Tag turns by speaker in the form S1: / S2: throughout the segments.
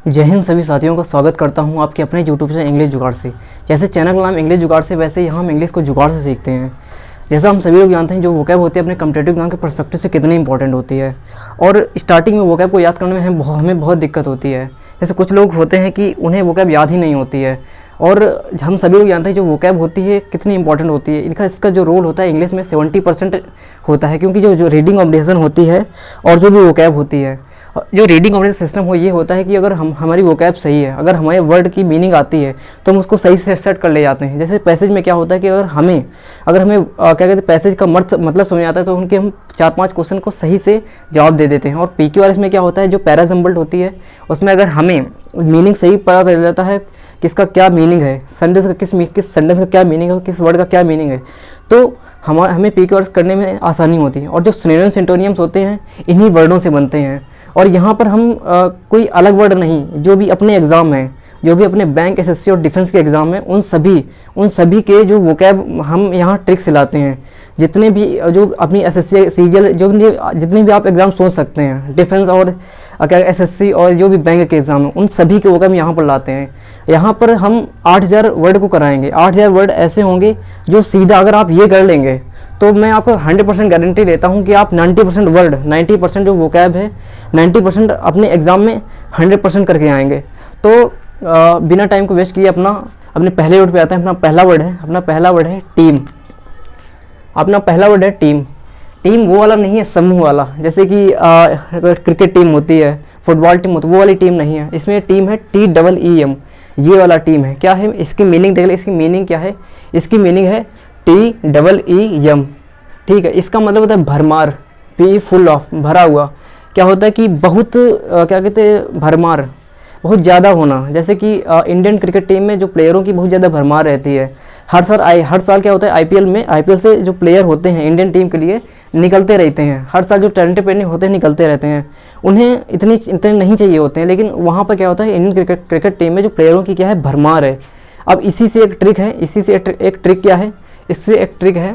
S1: जय हिंद सभी साथियों का स्वागत करता हूं आपके अपने यूट्यूब चैनल इंग्लिश जुगाड़ से। जैसे चैनल का नाम इंग्लिश जुगाड़ से, वैसे यहाँ हम इंग्लिश को जुगाड़ से सीखते हैं। जैसा हम सभी लोग जानते हैं, जो वोकैब होती है अपने कम्पिटेटिव एग्जाम के पर्सपेक्टिव से कितनी इंपॉर्टेंट होती है। और स्टार्टिंग में वोकैब को याद करने में हमें बहुत दिक्कत होती है। जैसे कुछ लोग होते हैं कि उन्हें वोकैब याद ही नहीं होती है, और हम सभी लोग जानते हैं जो वोकैब होती है कितनी इंपॉर्टेंट होती है। इसका जो रोल होता है इंग्लिश में 70% होता है, क्योंकि जो रीडिंग कॉम्प्रिहेंशन होती है और जो भी वोकैब होती है, जो रीडिंग कॉम्प्रिहेंशन सिस्टम हो ये होता है कि अगर हमारी वोकैब सही है, अगर हमारे वर्ड की मीनिंग आती है तो हम उसको सही से सेट कर ले जाते हैं। जैसे पैसेज में क्या होता है कि अगर हमें क्या कहते हैं पैसेज का मतलब समझ आता है तो उनके हम 4-5 क्वेश्चन को सही से जवाब दे देते हैं। और PQRS में क्या होता है, जो पैराजम्बल्ट होती है उसमें अगर हमें मीनिंग सही पता चल जाता है किसका क्या मीनिंग है, सेंटेंस का किस सेंटेंस का क्या मीनिंग है, किस वर्ड का क्या मीनिंग है, तो हमें PQRS करने में आसानी होती है। और जो सिनोनिम्स सिंटोनियम्स होते हैं इन्हीं वर्डों से बनते हैं। और यहाँ पर हम कोई अलग वर्ड नहीं, जो भी अपने एग्ज़ाम है, जो भी अपने बैंक, SSC और डिफेंस के एग्ज़ाम में उन सभी के जो वोकैब हम यहाँ ट्रिक्स लाते हैं। जितने भी जो अपनी SSC CGL जितने भी आप एग्ज़ाम सोच सकते हैं, डिफेंस और SSC और जो भी बैंक के एग्ज़ाम हैं, उन सभी के वोकैब यहाँ पर लाते हैं। यहाँ पर हम 8000 वर्ड को कराएंगे। 8000 वर्ड ऐसे होंगे जो सीधा अगर आप ये कर लेंगे तो मैं आपको 100% गारंटी देता हूँ कि आप 90% वर्ड, 90% जो वोकैब है 90% अपने एग्ज़ाम में 100% करके आएंगे। तो बिना टाइम को वेस्ट किए अपने पहले वर्ड पे आते हैं। अपना पहला वर्ड है टीम। अपना पहला वर्ड है टीम। टीम वो वाला नहीं है, समूह वाला। जैसे कि क्रिकेट टीम होती है, फुटबॉल टीम होती है, वो वाली टीम नहीं है। इसमें टीम है TEEM, ये वाला टीम है। क्या है इसकी मीनिंग देख ले, इसकी मीनिंग क्या है, इसकी मीनिंग है TEEM, ठीक है। इसका मतलब होता है भरमार, P फुल ऑफ, भरा हुआ। क्या होता है कि बहुत क्या कहते हैं, भरमार, बहुत ज़्यादा होना। जैसे कि इंडियन क्रिकेट टीम में जो प्लेयरों की बहुत ज़्यादा भरमार रहती है। हर साल क्या होता है, IPL से जो प्लेयर होते हैं इंडियन टीम के लिए निकलते रहते हैं। हर साल जो टैलेंटेड प्लेयर होते हैं निकलते रहते हैं। उन्हें इतने नहीं चाहिए होते हैं, लेकिन वहाँ पर क्या होता है इंडियन क्रिकेट टीम में जो प्लेयरों की क्या है, भरमार है। अब इसी से एक ट्रिक है, एक ट्रिक क्या है, इससे एक ट्रिक है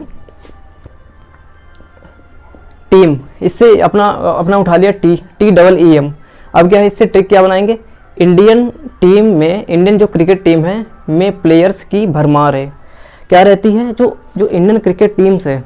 S1: टीम। इससे अपना उठा लिया TEEM। अब क्या है, इससे ट्रिक क्या बनाएंगे, इंडियन जो क्रिकेट टीम है में प्लेयर्स की भरमार है। क्या रहती है, जो इंडियन क्रिकेट टीम्स है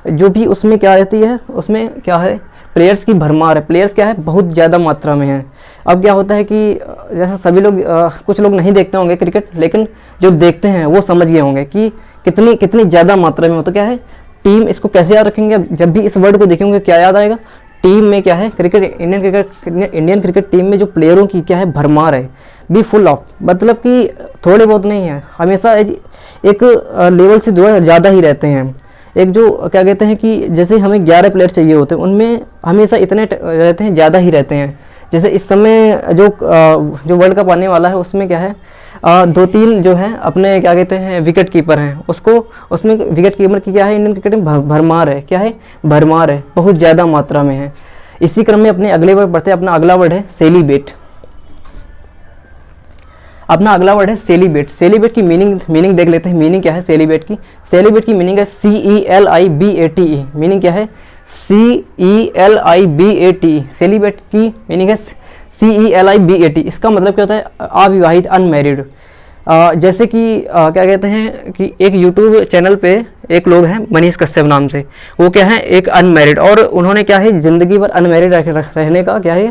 S1: जो भी, उसमें क्या रहती है, उसमें क्या है, प्लेयर्स की भरमार है। प्लेयर्स क्या है, बहुत ज़्यादा मात्रा में है। अब क्या होता है कि जैसा सभी लोग कुछ लोग नहीं देखते होंगे क्रिकेट, लेकिन जो देखते हैं वो समझ गए होंगे कि कितनी ज़्यादा मात्रा में हो। तो क्या है टीम, इसको कैसे याद रखेंगे, जब भी इस वर्ड को देखेंगे क्या याद आएगा, टीम में क्या है, इंडियन क्रिकेट टीम में जो प्लेयरों की क्या है, भरमार है। बी फुल ऑफ, मतलब कि थोड़े बहुत नहीं है, हमेशा एक लेवल से ज़्यादा ही रहते हैं। एक जो क्या कहते हैं कि जैसे हमें 11 प्लेयर चाहिए होते हैं, उनमें हमेशा इतने रहते हैं, ज़्यादा ही रहते हैं। जैसे इस समय जो वर्ल्ड कप आने वाला है उसमें क्या है, 2-3 जो है अपने क्या कहते हैं विकेट कीपर हैं, उसमें विकेट कीपर की क्या है, इंडियन क्रिकेट में भरमार है। क्या है, भरमार है, बहुत ज़्यादा मात्रा में है। इसी क्रम में अपने अगले वर्ड बढ़ते हैं। अपना अगला वर्ड है सेलिब्रेट। अपना अगला वर्ड है सेलिब्रेट। सेलिब्रेट की मीनिंग देख लेते हैं। मीनिंग क्या है सेलिब्रेट की मीनिंग है CELIBATE। मीनिंग क्या है, CELIBATE। सेलिब्रेट की मीनिंग है CELIBATE। इसका मतलब क्या होता है, अविवाहित, अनमैरिड। जैसे कि क्या कहते हैं कि एक YouTube चैनल पे एक लोग हैं मनीष कश्यप नाम से, वो क्या है एक अनमैरिड, और उन्होंने क्या है ज़िंदगी भर अनमैरिड रहने का क्या है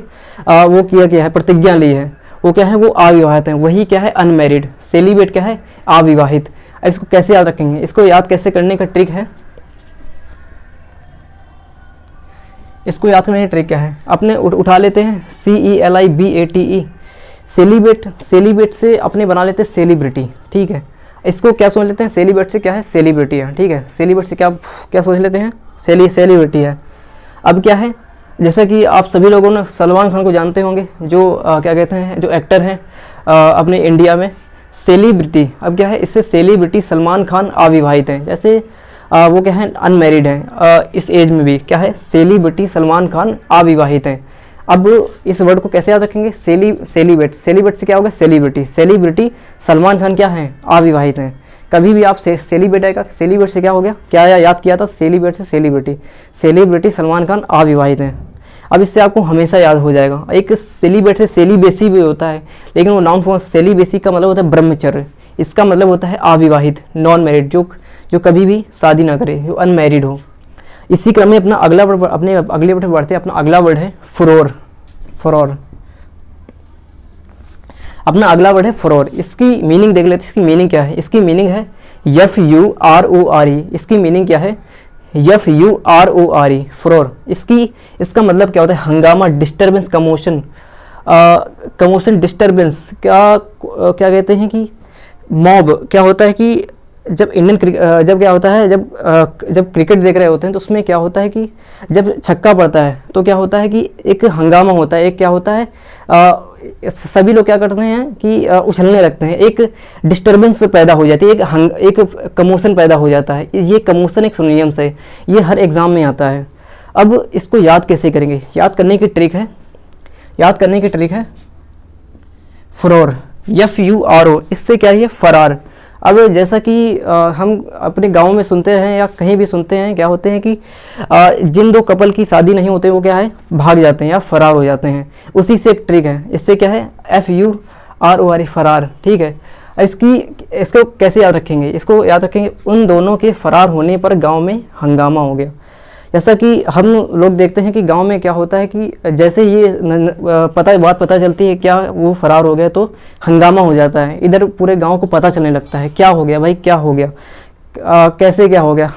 S1: वो किया है, प्रतिज्ञा ली है। वो क्या है, वो अविवाहित हैं, वही क्या है अनमैरिड। सेलिब्रेट क्या है, अविवाहित। इसको कैसे याद रखेंगे, इसको याद कैसे करने का ट्रिक है, इसको याद करने का ट्रिक क्या है, अपने उठा लेते हैं CELIBATE। सेलिब्रेट से अपने बना लेते हैं सेलिब्रिटी, ठीक है। इसको क्या सोच लेते हैं, सेलिब्रेट से क्या है, सेलिब्रिटी है, ठीक है। सेलिब्रेट से क्या सोच लेते हैं, सेलिब्रिटी है। अब क्या है, जैसा कि आप सभी लोगों ने सलमान खान को जानते होंगे, जो क्या कहते हैं जो एक्टर हैं अपने इंडिया में, सेलिब्रिटी। अब क्या है, इससे सेलिब्रिटी सलमान खान अविवाहित हैं। जैसे वो क्या है अनमैरिड हैं, इस एज में भी क्या है, सेलिब्रिटी सलमान खान अविवाहित हैं। अब इस वर्ड को कैसे याद रखेंगे, सेलिब्रेट से क्या होगा, सेलिब्रिटी सलमान खान क्या है, अविवाहित हैं। कभी भी आप सेलिब्रेट आएगा, सेलिब्रेट से क्या हो गया, क्या याद किया था, सेलिब्रेट से सेलिब्रिटी सलमान खान अविवाहित हैं। अब इससे आपको हमेशा याद हो जाएगा। एक सेलिबेट से सेलिबेसी भी होता है, लेकिन वो नाउन फॉर्म सेलिबेसी का मतलब होता है ब्रह्मचर्य। इसका मतलब होता है अविवाहित, नॉन मैरिड, जो कभी भी शादी ना करे, जो अनमैरिड हो। इसी क्रम में अपना अगला वर्ड, अपने अगले वर्ड बढ़ते हैं। अपना अगला वर्ड है फुरोर। फुरोर, अपना अगला वर्ड है फुरोर। इसकी मीनिंग देख लेते हैं। इसकी मीनिंग क्या है? इसकी मीनिंग है FURORE। इसकी मीनिंग क्या है? FURORE, फुरोर। इसका मतलब क्या होता है? हंगामा, डिस्टर्बेंस, कमोशन। कमोशन, डिस्टर्बेंस, क्या कहते हैं कि मॉब। क्या होता है कि जब जब क्या होता है, जब क्रिकेट देख रहे होते हैं तो उसमें क्या होता है कि जब छक्का पड़ता है तो क्या होता है कि एक हंगामा होता है, एक क्या होता है, सभी लोग क्या करते हैं कि उछलने लगते हैं, एक डिस्टर्बेंस पैदा हो जाती है, एक कमोशन पैदा हो जाता है। ये कमोशन एक सिनोनिम्स है, ये हर एग्ज़ाम में आता है। अब इसको याद कैसे करेंगे? याद करने की ट्रिक है फुरोर, FURO। इससे क्या है? फरार। अब जैसा कि हम अपने गांव में सुनते हैं या कहीं भी सुनते हैं, क्या होते हैं कि जिन दो कपल की शादी नहीं होते वो क्या है? भाग जाते हैं या फरार हो जाते हैं। उसी से एक ट्रिक है, इससे क्या है? FURORE, फरार। ठीक है, इसको कैसे याद रखेंगे? इसको याद रखेंगे, उन दोनों के फरार होने पर गाँव में हंगामा हो गया। जैसा कि हम लोग देखते हैं कि गांव में क्या होता है कि जैसे ये बात पता चलती है क्या वो फरार हो गया तो हंगामा हो जाता है। इधर पूरे गांव को पता चलने लगता है, क्या हो गया भाई, क्या हो गया, कैसे क्या हो गया।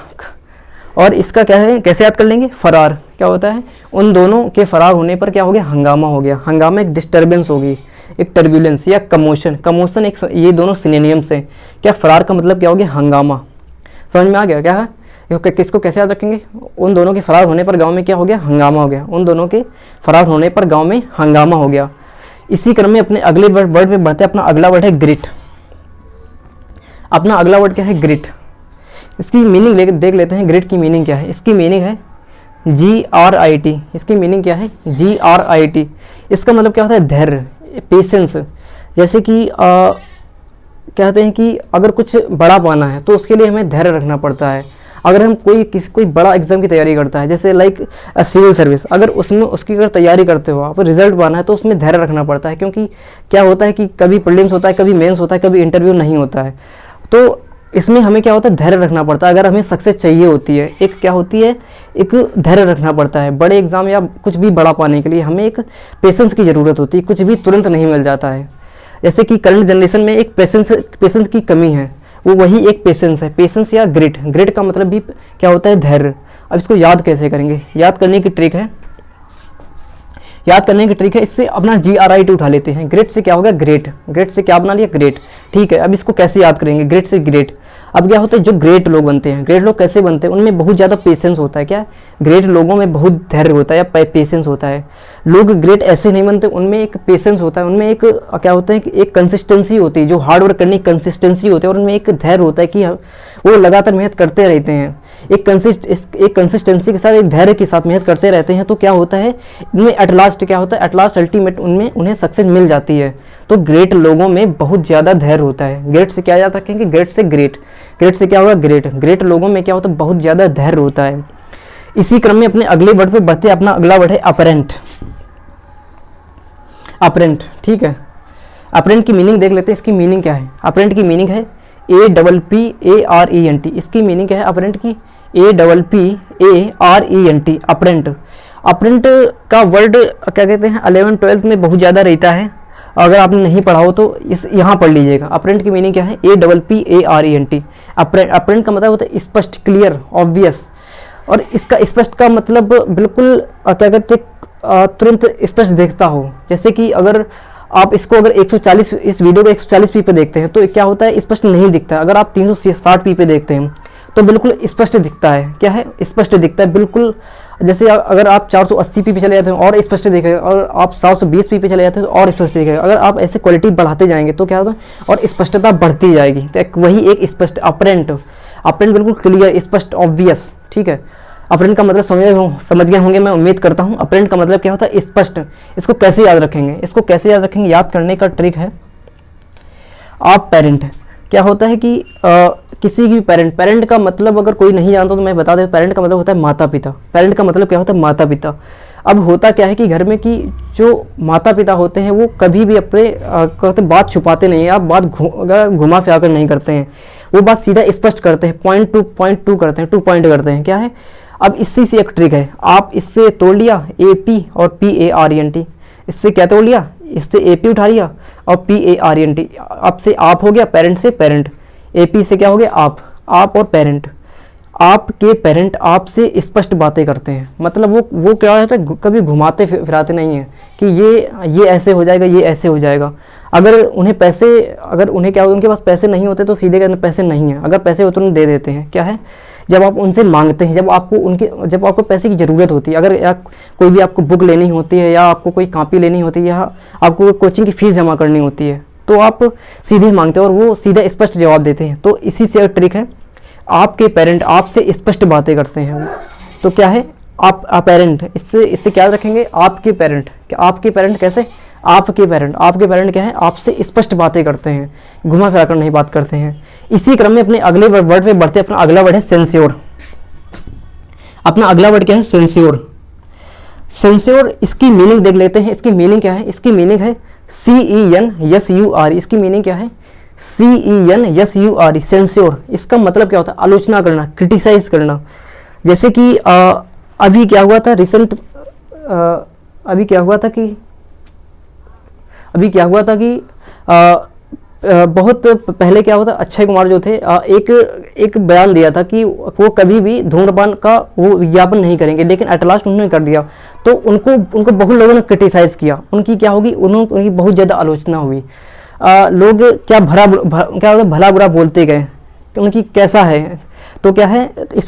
S1: और इसका क्या है, कैसे याद कर लेंगे? फरार क्या होता है? उन दोनों के फरार होने पर क्या हो गया? हंगामा हो गया। हंगामा एक डिस्टर्बेंस होगी, एक टर्बुलेंस या कमोशन। कमोशन एक, ये दोनों सिनोनिम्स हैं। क्या फरार का मतलब क्या हो गया? हंगामा। समझ में आ गया क्या है? किसको कैसे याद रखेंगे? उन दोनों के फरार होने पर गांव में क्या हो गया? हंगामा हो गया। उन दोनों के फरार होने पर गांव में हंगामा हो गया। इसी क्रम में अपने अगले वर्ड पे बढ़ते हैं। अपना अगला वर्ड है ग्रिट। अपना अगला वर्ड क्या है? ग्रिट। इसकी मीनिंग देख लेते हैं। ग्रिट की मीनिंग क्या है? इसकी मीनिंग है GRIT। इसकी मीनिंग क्या है? GRIT। इसका मतलब क्या होता है? धैर्य, पेशेंस। जैसे कि कहते हैं कि अगर कुछ बड़ा पाना है तो उसके लिए हमें धैर्य रखना पड़ता है। अगर हम कोई बड़ा एग्जाम की तैयारी करता है, जैसे लाइक सिविल सर्विस, अगर उसकी अगर तैयारी करते हो आप, रिजल्ट पाना है तो उसमें धैर्य रखना पड़ता है। क्योंकि क्या होता है कि कभी प्रीलिम्स होता है, कभी मेंस होता है, कभी इंटरव्यू नहीं होता है। तो इसमें हमें क्या होता है? धैर्य रखना पड़ता है। अगर हमें सक्सेस चाहिए होती है, एक क्या होती है, एक धैर्य रखना पड़ता है। बड़े एग्जाम या कुछ भी बड़ा पाने के लिए हमें एक पेशेंस की ज़रूरत होती है। कुछ भी तुरंत नहीं मिल जाता है। जैसे कि करंट जनरेशन में एक पेशेंस की कमी है, वो वही एक पेशेंस है। पेशेंस या ग्रिट। ग्रिट का मतलब भी क्या होता है? धैर्य। अब इसको याद कैसे करेंगे? याद करने की ट्रिक है, इससे अपना GRIT उठा लेते हैं। ग्रेट से क्या होगा? ग्रेट। ग्रेट से क्या बना लिया? ग्रेट। ठीक है, अब इसको कैसे याद करेंगे? ग्रेट से ग्रेट। अब क्या होता है? जो ग्रेट लोग बनते हैं, ग्रेट लोग कैसे बनते हैं? उनमें बहुत ज़्यादा पेशेंस होता है। क्या? ग्रेट लोगों में बहुत धैर्य होता है या पेशेंस होता है। लोग ग्रेट ऐसे नहीं बनते, उनमें एक पेशेंस होता है, उनमें एक क्या होता है कि एक कंसिस्टेंसी होती है, जो हार्ड वर्क करने की कंसिस्टेंसी होती है, और उनमें एक धैर्य होता है कि वो लगातार मेहनत करते रहते हैं। एक कंसिस्टेंसी के साथ, एक धैर्य के साथ मेहनत करते रहते हैं। तो क्या होता है इनमें? एट लास्ट क्या होता है? एट लास्ट अल्टीमेट उन्हें सक्सेस मिल जाती है। तो ग्रेट लोगों में बहुत ज़्यादा धैर्य होता है। ग्रेट से क्या याद रखेंगे? ग्रेट से ग्रेट। ग्रेट से क्या होगा? ग्रेट। ग्रेट लोगों में क्या होता है? बहुत ज़्यादा धैर्य होता है। इसी क्रम में अपने अगले वर्ड पे बढ़ते हैं। अपना अगला वर्ड है अपरेंट। अपरेंट, ठीक है। अपरेंट की मीनिंग देख लेते हैं। इसकी मीनिंग क्या है? अपरेंट की मीनिंग है APPARENT। इसकी मीनिंग क्या है अपरेंट की? APPARENT, apparent. अपरेंट का वर्ड क्या कहते हैं? 11th 12th में बहुत ज़्यादा रहता है। अगर आपने नहीं पढ़ा हो तो यहाँ पढ़ लीजिएगा। अपरेंट की मीनिंग क्या है? APPARENT। अपरेंट का मतलब होता है स्पष्ट, क्लियर, ऑब्वियस। और इसका स्पष्ट का मतलब बिल्कुल क्या कहते हैं? तुरंत स्पष्ट दिखता हो। जैसे कि अगर आप इसको अगर 140 इस वीडियो को 140p पे देखते हैं तो क्या होता है? स्पष्ट नहीं दिखता है। अगर आप 360p पे देखते हैं तो बिल्कुल स्पष्ट दिखता है। क्या है? स्पष्ट दिखता है बिल्कुल। जैसे अगर आप 480p पे चले जाते हैं और स्पष्ट दिखेगा, और आप 720p पे चले जाते हैं तो और स्पष्ट दिखेगा। अगर आप ऐसे क्वालिटी बढ़ाते जाएंगे तो क्या होगा? और स्पष्टता बढ़ती जाएगी। तो वही एक स्पष्ट, अपरेंट। अपरेंट बिल्कुल क्लियर, स्पष्ट, ऑब्वियस। ठीक है, अपरेंट का मतलब समझ गए होंगे, मैं उम्मीद करता हूँ। अपरेंट का मतलब क्या होता है? स्पष्ट। इसको कैसे याद रखेंगे? याद करने का ट्रिक है आप पेरेंट। क्या होता है कि किसी की पेरेंट का मतलब अगर कोई नहीं जानता तो मैं बता दें। पेरेंट का मतलब होता है माता पिता। पेरेंट का मतलब क्या होता है? माता पिता। अब होता क्या है कि घर में कि जो माता पिता होते हैं वो कभी भी अपने कहते बात छुपाते नहीं हैं, आप बात घुमा फिरा कर नहीं करते हैं, वो बात सीधा स्पष्ट करते हैं, पॉइंट टू करते हैं, 2 पॉइंट करते हैं। क्या है, अब इसी से एक ट्रिक है, आप इससे तोड़ लिया AP और PARENT, इससे क्या तोड़ लिया, इससे AP उठा लिया और PARENT, अब से आप हो गया, पेरेंट से पेरेंट, AP से क्या हो गया आप और पेरेंट, आपके पेरेंट आपसे स्पष्ट बातें करते हैं, मतलब वो क्या है, कभी घुमाते फिराते नहीं हैं कि ये ऐसे हो जाएगा, ये ऐसे हो जाएगा। अगर उन्हें क्या होगा, उनके पास पैसे नहीं होते तो सीधे कहते पैसे नहीं हैं, अगर पैसे होते तो उन्हें दे देते हैं। क्या है, जब आप उनसे मांगते हैं, जब आपको पैसे की ज़रूरत होती है, अगर कोई भी आपको बुक लेनी होती है या आपको कोई कॉपी लेनी होती है या आपको कोचिंग की फ़ीस जमा करनी होती है, तो आप सीधे मांगते हैं और वो सीधा स्पष्ट जवाब देते हैं। तो इसी से एक ट्रिक है, आपके पेरेंट आपसे स्पष्ट बातें करते हैं। तो क्या है, आप पेरेंट, इससे क्या रखेंगे, आपके पेरेंट, आपके पेरेंट कैसे, आपके पेरेंट क्या है, आपसे स्पष्ट बातें करते हैं, घुमा फिरा कर नहीं बात करते हैं। इसी क्रम में अपने अगले वर्ड पे बढ़ते हैं। अपना अगला वर्ड है सेंस्योर। अपना अगला वर्ड क्या है, सेंस्योर। सेंस्योर, इसकी मीनिंग देख लेते हैं। इसकी मीनिंग क्या है, इसकी मीनिंग है CENSUR। इसकी मीनिंग क्या है, CENSUR, सेंस्योर। इसका मतलब क्या होता है, आलोचना करना, क्रिटिसाइज करना। जैसे कि अभी क्या हुआ था बहुत पहले क्या हुआ था, अक्षय कुमार जो थे एक बयान दिया था कि वो कभी भी धूम्रपान का वो विज्ञापन नहीं करेंगे, लेकिन एट लास्ट उन्होंने कर दिया। तो उनको बहुत लोगों ने क्रिटिसाइज किया, उनकी क्या होगी, उनकी बहुत ज़्यादा आलोचना हुई। लोग क्या भला बुरा बोलते गए, उनकी कैसा है, तो क्या है,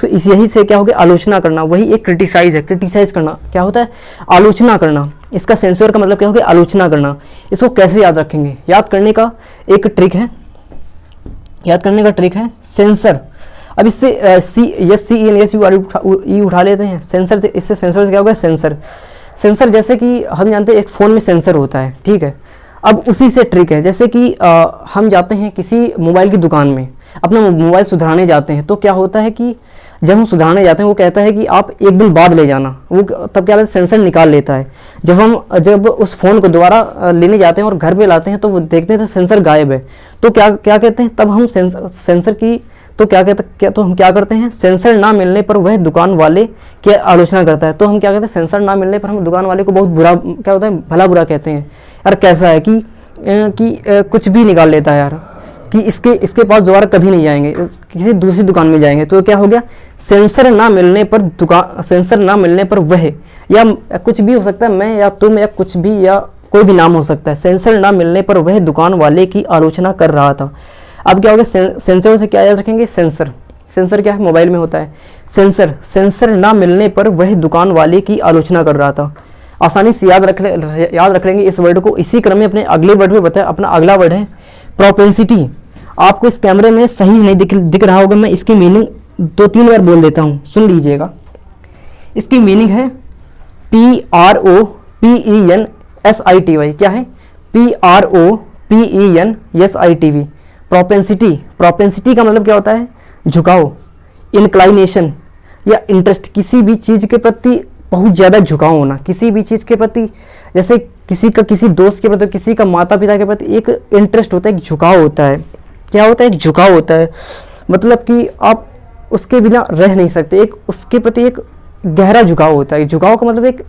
S1: यही से क्या हो गया, आलोचना करना, वही एक क्रिटिसाइज है। क्रिटिसाइज करना क्या होता है, आलोचना करना। इसका सेंसर का मतलब क्या हो गया, आलोचना करना। इसको कैसे याद रखेंगे, याद करने का एक ट्रिक है, सेंसर। अब इससे CENSUR उठा लेते हैं, सेंसर से, इससे सेंसर से क्या होगा, सेंसर जैसे कि हम जानते हैं एक फ़ोन में सेंसर होता है, ठीक है। अब उसी से ट्रिक है, जैसे कि हम जाते हैं किसी मोबाइल की दुकान में, अपना मोबाइल सुधारने जाते हैं, तो क्या होता है कि जब हम सुधारने जाते हैं वो कहता है कि आप 1 दिन बाद ले जाना, वो तब क्या सेंसर निकाल लेता है। जब उस फ़ोन को दोबारा लेने जाते हैं और घर पे लाते हैं तो वो देखते हैं तो सेंसर गायब है। तो क्या कहते हैं, तब हम सेंसर की तो हम क्या करते हैं, सेंसर ना मिलने पर वह दुकान वाले की आलोचना करता है। तो हम क्या कहते हैं, सेंसर ना मिलने पर हम दुकान वाले को बहुत बुरा क्या होता है, भला बुरा कहते हैं। यार कैसा है कि कुछ भी निकाल लेता है यार, कि इसके पास दोबारा कभी नहीं जाएंगे, किसी दूसरी दुकान में जाएंगे। तो क्या हो गया, सेंसर ना मिलने पर वह, या कुछ भी हो सकता है, मैं या तुम या कुछ भी, या कोई भी नाम हो सकता है। सेंसर ना मिलने पर वह दुकान वाले की आलोचना कर रहा था। अब क्या हो गया, सेंसर से क्या याद रखेंगे, सेंसर क्या है, मोबाइल में होता है सेंसर ना मिलने पर वह दुकान वाले की आलोचना कर रहा था। आसानी से याद रख लेंगे इस वर्ड को। इसी क्रम में अपने अगले वर्ड में बताया। अपना अगला वर्ड है प्रोपेंसिटी। आपको इस कैमरे में सही नहीं दिख रहा होगा, मैं इसकी मीनिंग 2-3 बार बोल देता हूँ, सुन लीजिएगा। इसकी मीनिंग है PROPENSITY। क्या है, PROPENSITY, प्रोपेंसिटी का मतलब क्या होता है, झुकाव, इंक्लाइनेशन या इंटरेस्ट, किसी भी चीज़ के प्रति बहुत ज़्यादा झुकाव होना, किसी भी चीज़ के प्रति, जैसे किसी दोस्त के प्रति, किसी का माता पिता के प्रति एक इंटरेस्ट होता है, एक झुकाव होता है। क्या होता है, एक झुकाव होता है, मतलब कि आप उसके बिना रह नहीं सकते, एक उसके प्रति एक गहरा झुकाव होता है। झुकाव का मतलब एक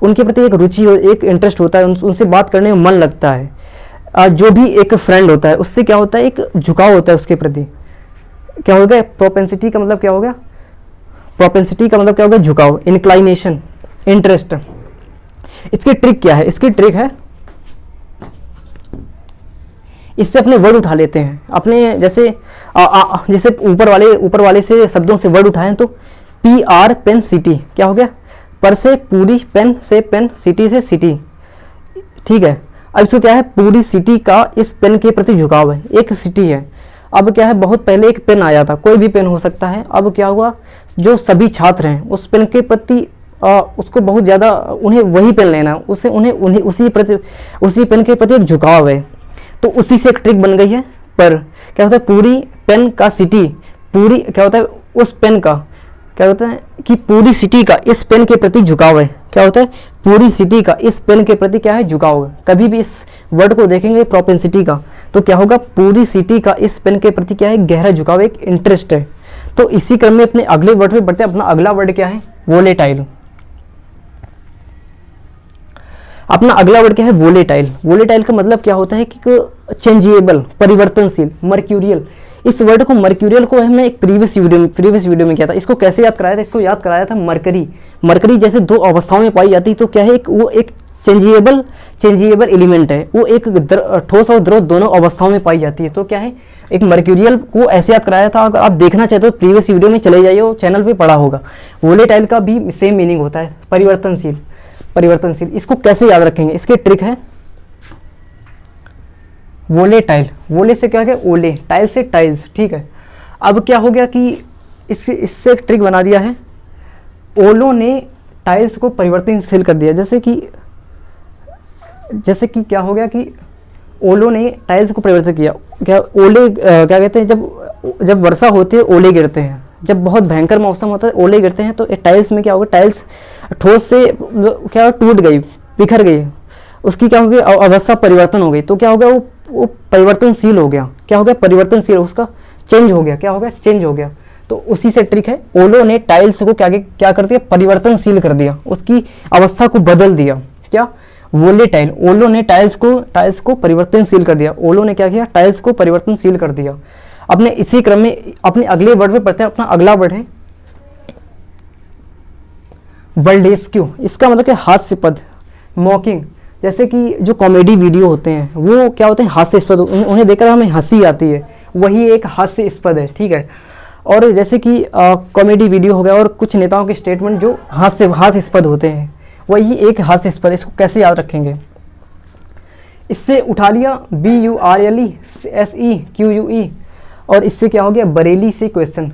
S1: उनके प्रति एक रुचि हो, एक इंटरेस्ट होता है, उनसे बात करने में मन लगता है। जो भी एक फ्रेंड होता है उससे क्या होता है, एक झुकाव होता है उसके प्रति। क्या हो गया, प्रोपेंसिटी का मतलब क्या हो गया, झुकाव, इंक्लाइनेशन, इंटरेस्ट। इसकी ट्रिक क्या है, इसकी ट्रिक है, इससे अपने वर्ड उठा लेते हैं, अपने जैसे जैसे ऊपर वाले से शब्दों से वर्ड उठाएं तो PR पेन सिटी, क्या हो गया, पर से पूरी, पेन से पेन, सिटी से सिटी, ठीक है। अब इसको क्या है, पूरी सिटी का इस पेन के प्रति झुकाव है, एक सिटी है। अब क्या है, बहुत पहले एक पेन आया था, कोई भी पेन हो सकता है। अब क्या हुआ, जो सभी छात्र हैं उस पेन के प्रति उसको बहुत ज़्यादा, उन्हें वही पेन लेना, उन्हें उसी पेन के प्रति एक झुकाव है। तो उसी से एक ट्रिक बन गई है। पर क्या होता है, पूरी पेन का सिटी, पूरी क्या होता है, उस पेन का क्या होता है कि पूरी सिटी का इस पेन के प्रति झुकाव है। क्या होता है, पूरी सिटी का इस पेन के प्रति क्या है, झुकाव है। कभी भी इस वर्ड को देखेंगे प्रोपेंसिटी का तो क्या होगा, पूरी सिटी का इस पेन के प्रति क्या है, गहरा झुकाव, एक इंटरेस्ट है। तो इसी क्रम में अपने अगले वर्ड पे बढ़ते हैं। अपना अगला वर्ड क्या है, वोलेटाइल। अपना अगला वर्ड क्या है, वोलेटाइल। वोलेटाइल का मतलब क्या होता है कि चेंजेबल, परिवर्तनशील, मर्क्यूरियल। इस वर्ड को मर्क्यूरियल को हमने एक प्रीवियस वीडियो में किया था। इसको कैसे याद कराया था, इसको याद कराया था मरकरी जैसे दो अवस्थाओं में पाई जाती है। तो क्या है, वो एक चेंजेबल एलिमेंट है, वो एक ठोस और द्रव दोनों अवस्थाओं में पाई जाती है। तो क्या है, एक मर्क्यूरियल को ऐसे याद कराया था। अगर आप देखना चाहते हो प्रीवियस वीडियो में चले जाइए, वो चैनल पे पढ़ा होगा। वोलेटाइल का भी सेम मीनिंग होता है, परिवर्तनशील। इसको कैसे याद रखेंगे, इसके ट्रिक है। वोलेटाइल, वोले से क्या है, ओले, टाइल से टाइल्स, ठीक है। अब क्या हो गया कि इससे एक ट्रिक बना दिया है, ओलों ने टाइल्स को परिवर्तनशील कर दिया। जैसे कि क्या हो गया कि ओलों ने टाइल्स को परिवर्तित किया। क्या ओले क्या कहते हैं, जब वर्षा होती है ओले गिरते हैं, जब बहुत भयंकर मौसम होता है ओले गिरते हैं। तो टाइल्स में क्या होगा, टाइल्स ठोस से क्या टूट गई, बिखर गई, उसकी क्या हो गई, अवस्था परिवर्तन हो गई। तो क्या हो गया, वो परिवर्तनशील हो गया। क्या हो गया, परिवर्तनशील, उसका चेंज हो गया। क्या हो गया, चेंज हो गया। तो उसी से ट्रिक है, ओलो ने टाइल्स को क्या कर दिया, परिवर्तनशील कर दिया, उसकी अवस्था को बदल दिया। क्या, वोलेटाइल, ओलो ने टाइल्स को परिवर्तनशील कर दिया। ओलो ने क्या किया, टाइल्स को परिवर्तनशील कर दिया। अपने इसी क्रम में अपने अगले वर्ड पे पढ़ते हैं। अपना अगला वर्ड है बर्लेस्क्यू। इसका मतलब क्या, हास्यपद, मॉकिंग। जैसे कि जो कॉमेडी वीडियो होते हैं वो क्या होते हैं, हास्यास्पद, उन्हें देखकर हमें हंसी आती है, वही एक हास्यास्पद है, ठीक है। और जैसे कि कॉमेडी वीडियो हो गया और कुछ नेताओं के स्टेटमेंट जो हास्यास्पद होते हैं, वही एक हास्यास्पद। इसको कैसे याद रखेंगे, इससे उठा लिया BURLESEQUE, और इससे क्या हो गया, बरेली से क्वेश्चन।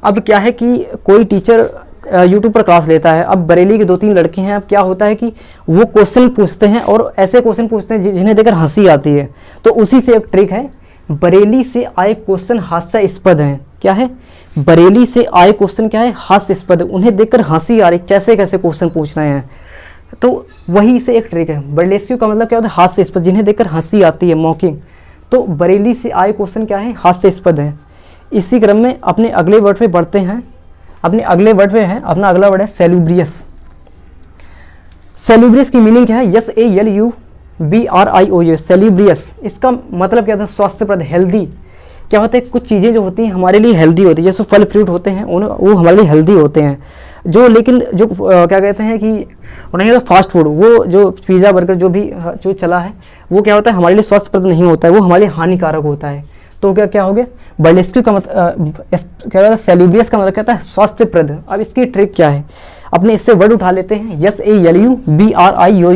S1: अब क्या है कि कोई टीचर यूट्यूब पर क्लास लेता है। अब बरेली के 2-3 लड़के हैं। अब क्या होता है कि वो क्वेश्चन पूछते हैं और ऐसे क्वेश्चन पूछते हैं जिन्हें देखकर हंसी आती है। तो उसी से एक ट्रिक है, बरेली से आए क्वेश्चन हास्यास्पद हैं। क्या है, बरेली से आए क्वेश्चन क्या है, हास्यास्पद, उन्हें देखकर हंसी आ रही, कैसे कैसे क्वेश्चन पूछ रहे हैं। तो वही से एक ट्रिक है। बर्लेस्क्यू का मतलब क्या होता है, हास्यास्पद, जिन्हें देखकर हंसी आती है, मॉकिंग। तो बरेली से आए क्वेश्चन क्या है, हास्यास्पद है। इसी क्रम में अपने अगले वर्ड पे बढ़ते हैं। अपने अगले वर्ड पे है, अपना अगला वर्ड है सेलुब्रियस। सेलुब्रियस की मीनिंग क्या है, SALUBRIOUS, सेलुब्रियस। इसका मतलब क्या था, स्वास्थ्यप्रद, हेल्दी। क्या होता है, कुछ चीज़ें जो होती हैं हमारे लिए हेल्दी होती है, जैसे फल फ्रूट होते हैं वो हमारे लिए हेल्दी होते हैं। लेकिन क्या कहते हैं कि उन्हें फास्ट फूड, वो जो पिज़्ज़ा बर्गर जो चला है, वो क्या होता है, हमारे लिए स्वास्थ्यप्रद नहीं होता है, वो हमारे लिए हानिकारक होता है। तो क्या हो गया, बर्लेस्क्यू का मतलब क्या होता है, सेलुब्रियस का मतलब कहता है स्वास्थ्यप्रद। अब इसकी ट्रिक क्या है, अपने इससे वर्ड उठा लेते हैं, SALUBRIOUS।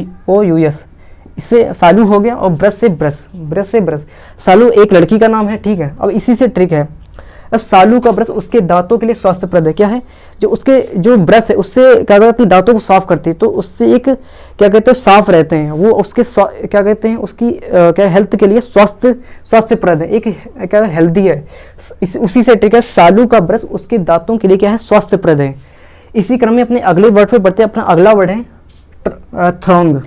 S1: इससे सालू हो गया, और ब्रश से ब्रश। सालू एक लड़की का नाम है, ठीक है। अब इसी से ट्रिक है, अब सालू का ब्रश उसके दांतों के लिए स्वास्थ्यप्रद है। क्या है, जो ब्रश है उससे क्या कहते हैं, अपने दांतों को साफ करती है। तो उससे एक क्या कहते हैं, साफ रहते हैं वो, उसके क्या कहते हैं, उसकी क्या हेल्थ के लिए स्वास्थ्यप्रद है, एक क्या हेल्दी है। उसी से ट्रिक है, सालू का ब्रश उसके दांतों के लिए क्या है, स्वास्थ्यप्रद है। इसी क्रम में अपने अगले वर्ड पे बढ़ते हैं। अपना अगला वर्ड है थ्रॉन्ग।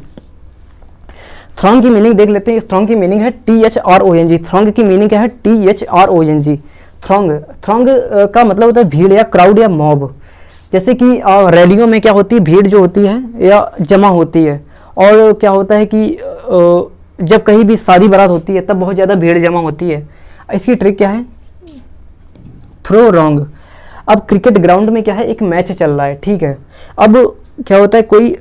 S1: थ्रॉन्ग की मीनिंग देख लेते हैं। इस थ्रॉन्ग की मीनिंग है THRONG। थ्रॉन्ग की मीनिंग क्या है, THRONG। थ्रॉन्ग का मतलब होता है भीड़ या क्राउड या मॉब। जैसे कि रैलियों में क्या होती है, भीड़ जो होती है या जमा होती है। और क्या होता है कि जब कहीं भी शादी बारात होती है तब बहुत ज़्यादा भीड़ जमा होती है। इसकी ट्रिक क्या है, थ्रो रॉन्ग। अब क्रिकेट ग्राउंड में क्या है, एक मैच चल रहा है, ठीक है। अब क्या होता है, कोई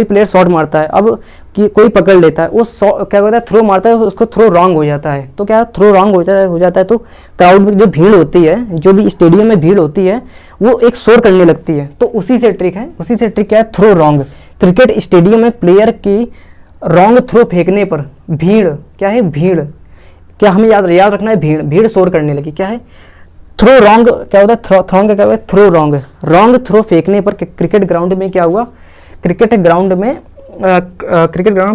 S1: प्लेयर शॉट मारता है। अब कि कोई पकड़ लेता है, वो क्या होता है, थ्रो मारता है, उसको थ्रो रॉन्ग हो जाता है। तो क्या थ्रो रॉन्ग हो जाता है तो क्राउड में जो भीड़ होती है, जो भी स्टेडियम में भीड़ होती है, वो एक शोर करने लगती है। तो उसी से ट्रिक क्या है, थ्रो रॉन्ग। क्रिकेट स्टेडियम में प्लेयर की रॉन्ग थ्रो फेंकने पर भीड़, क्या है, भीड़, क्या हमें याद रखना है, भीड़ शोर करने लगी। क्या है, थ्रो रॉन्ग। क्या होता है, थ्रॉन्ग क्या होता है, थ्रो रॉन्ग थ्रो फेंकने पर क्रिकेट ग्राउंड में क्या हुआ, क्रिकेट ग्राउंड में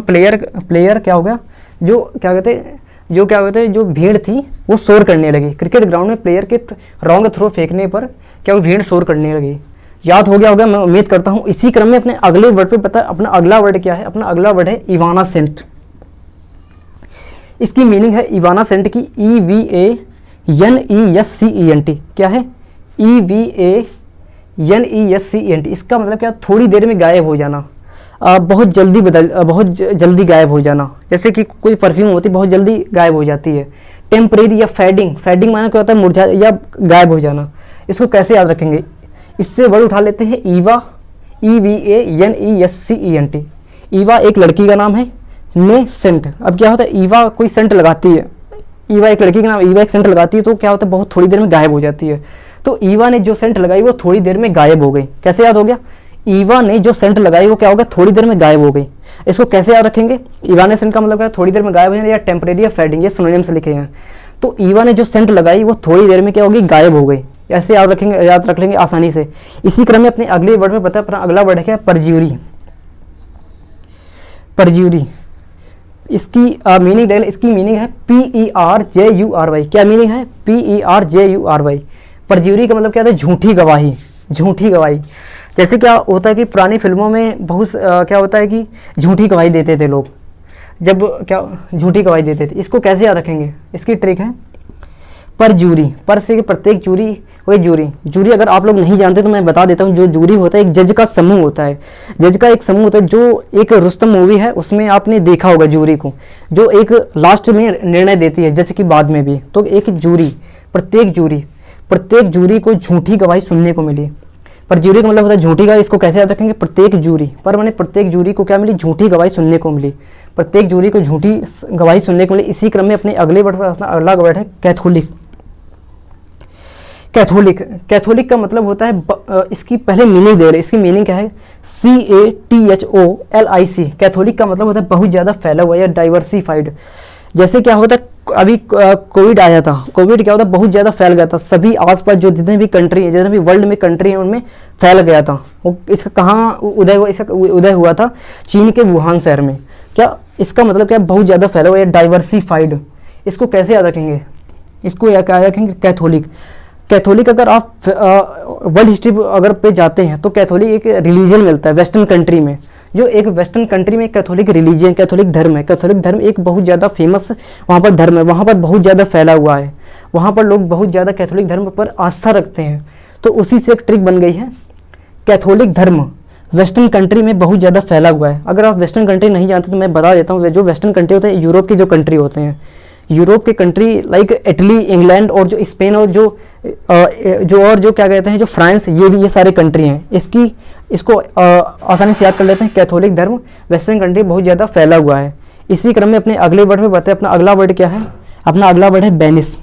S1: प्लेयर क्या हो गया, जो क्या कहते हैं जो क्या होता है, जो भीड़ थी वो शोर करने लगी। क्रिकेट ग्राउंड में प्लेयर के रॉन्ग थ्रो फेंकने पर क्या वो भीड़ शोर करने लगी। याद हो गया होगा, मैं उम्मीद करता हूँ। इसी क्रम में अपने अगले वर्ड पे पता है, अपना अगला वर्ड क्या है? अपना अगला वर्ड है इवाना सेंट। इसकी मीनिंग है इवाना सेंट की EVANESCENT। क्या है? EVANESCENT। इसका मतलब क्या? थोड़ी देर में गायब हो जाना, बहुत जल्दी गायब हो जाना। जैसे कि कोई परफ्यूम होती है, बहुत जल्दी गायब हो जाती है। टेम्परेरी या फेडिंग, फेडिंग माना क्या होता है? मुरझा या गायब हो जाना। इसको कैसे याद रखेंगे? इससे वर्ड उठा लेते हैं ईवा, EVANESCENT। ईवा एक लड़की का नाम है, ने सेंट। अब क्या होता है, ईवा कोई सेंट लगाती है, ईवा एक लड़की का नाम, ईवा एक सेंट लगाती है, तो क्या होता है, बहुत थोड़ी देर में गायब हो जाती है। तो ईवा ने जो सेंट लगाई वो थोड़ी देर में गायब हो गई। कैसे याद हो गया? ईवा ने जो सेंट लगाई वो क्या हो गया? थोड़ी देर में गायब हो गई। इसको कैसे याद रखेंगे? ईवा ने सेंट का मतलब क्या? थोड़ी देर में गायब हो जाना, या टेम्परेरी या फेडिंग, ये सिनोनिम से लिखे हैं। तो ईवा ने जो सेंट लगाई वो थोड़ी देर में क्या होगी? गायब हो गई। ऐसे याद रखेंगे, याद रख लेंगे आसानी से। इसी क्रम में अपने अगले वर्ड में पता है, अपना अगला वर्ड है क्या? परज्यूरी। परज्यूरी, इसकी मीनिंग देख लें। इसकी मीनिंग है PERJURY। क्या मीनिंग है? PERJURY। परज्यूरी का मतलब क्या होता है? झूठी गवाही। झूठी गवाही, जैसे क्या होता है कि पुरानी फिल्मों में बहुत क्या होता है कि झूठी गवाही देते थे लोग, जब क्या झूठी गवाही देते थे। इसको कैसे याद रखेंगे? इसकी ट्रिक है परज्यूरी। पर से प्रत्येक जूरी, वही जूरी। जूरी अगर आप लोग नहीं जानते तो मैं बता देता हूँ। जो जूरी होता है, एक जज का समूह होता है। जज का एक समूह होता है। जो एक रुस्तम मूवी है उसमें आपने देखा होगा जूरी को, जो एक लास्ट में निर्णय देती है जज की बाद में भी। तो एक जूरी, प्रत्येक जूरी को झूठी गवाही सुनने को मिली। पर जूरी का मतलब होता है झूठी गवाही। इसको कैसे याद रखेंगे? प्रत्येक जूरी, पर मैंने प्रत्येक जूरी को क्या मिली? झूठी गवाही सुनने को मिली। प्रत्येक जूरी को झूठी गवाही सुनने को मिली। इसी क्रम में अपने अगले वर्ड पर अपना अगला वर्ड है कैथोलिक। कैथोलिक, कैथोलिक का मतलब होता है, इसकी पहले मीनिंग दे रहे। इसकी मीनिंग क्या है? CATHOLIC। कैथोलिक का मतलब होता है बहुत ज़्यादा फैला हुआ या डाइवर्सिफाइड। जैसे क्या होता है, अभी कोविड आया था। कोविड क्या होता है? बहुत ज़्यादा फैल गया था। सभी आसपास जो जितने भी कंट्री है, जितने भी वर्ल्ड में कंट्री है, उनमें फैल गया था। इसका कहाँ उदय हुआ? इसका उदय हुआ था चीन के वुहान शहर में। क्या इसका मतलब क्या? बहुत ज़्यादा फैला हुआ या डाइवर्सिफाइड। इसको कैसे याद रखेंगे? इसको क्या याद रखेंगे? कैथोलिक। कैथोलिक अगर आप वर्ल्ड हिस्ट्री अगर पे जाते हैं तो कैथोलिक एक रिलीजन मिलता है वेस्टर्न कंट्री में। जो एक वेस्टर्न कंट्री में कैथोलिक रिलीजन, कैथोलिक धर्म है। कैथोलिक धर्म एक बहुत ज़्यादा फेमस वहाँ पर धर्म है, वहाँ पर बहुत ज़्यादा फैला हुआ है। वहाँ पर लोग बहुत ज़्यादा कैथोलिक धर्म पर आस्था रखते हैं। तो उसी से एक ट्रिक बन गई है, कैथोलिक धर्म वेस्टर्न कंट्री में बहुत ज़्यादा फैला हुआ है। अगर आप वेस्टर्न कंट्री नहीं जानते तो मैं बता देता हूँ। जो वेस्टर्न कंट्री होते हैं, यूरोप के जो कंट्री होते हैं, यूरोप के कंट्री लाइक इटली, इंग्लैंड और जो स्पेन और जो क्या कहते हैं, जो फ्रांस, ये सारे कंट्री हैं। इसको आसानी से याद कर लेते हैं। कैथोलिक धर्म वेस्टर्न कंट्री बहुत ज़्यादा फैला हुआ है। इसी क्रम में अपने अगले वर्ड में बताते हैं। अपना अगला वर्ड क्या है? अपना अगला वर्ड है वेनिस।